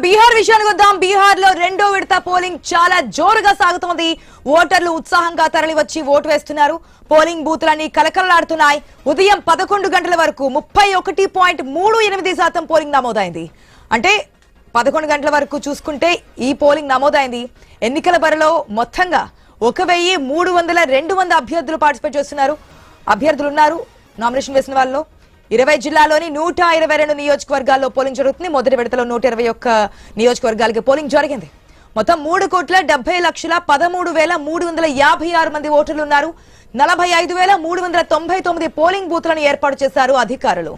బీహార్ విషయానికి వద్దాం. బీహార్ లో రెండో విడత పోలింగ్ చాలా జోరుగా సాగుతోంది. ఓటర్లు ఉత్సాహంగా తరలి వచ్చి ఓటు వేస్తున్నారు. పోలింగ్ బూత్లన్నీ కలకలలాడుతున్నాయి. ఉదయం 11 గంటల వరకు 31.38% పోలింగ్ నమోదైంది. అంటే 11 గంటల వరకు చూసుకుంటే ఈ పోలింగ్ నమోదైంది. ఎన్నికల బరిలో మొత్తంగా 1300 అభ్యర్థులు పార్టిసిపేట్ చేస్తున్నారు. అభ్యర్థులు ఉన్నారు. నామినేషన్ వేసిన వాళ్ళలో 20 జిల్లాలోని 122 నియోజకవర్గాల్లో పోలింగ్ జరుగుతుంది. మొదటి విడతలో 121 నియోజకవర్గాలకి పోలింగ్ జరిగింది. మొత్తం 3,70,13,356 మంది ఓటర్లు ఉన్నారు. 45,399 పోలింగ్ బూత్లను ఏర్పాటు చేశారు అధికారులు.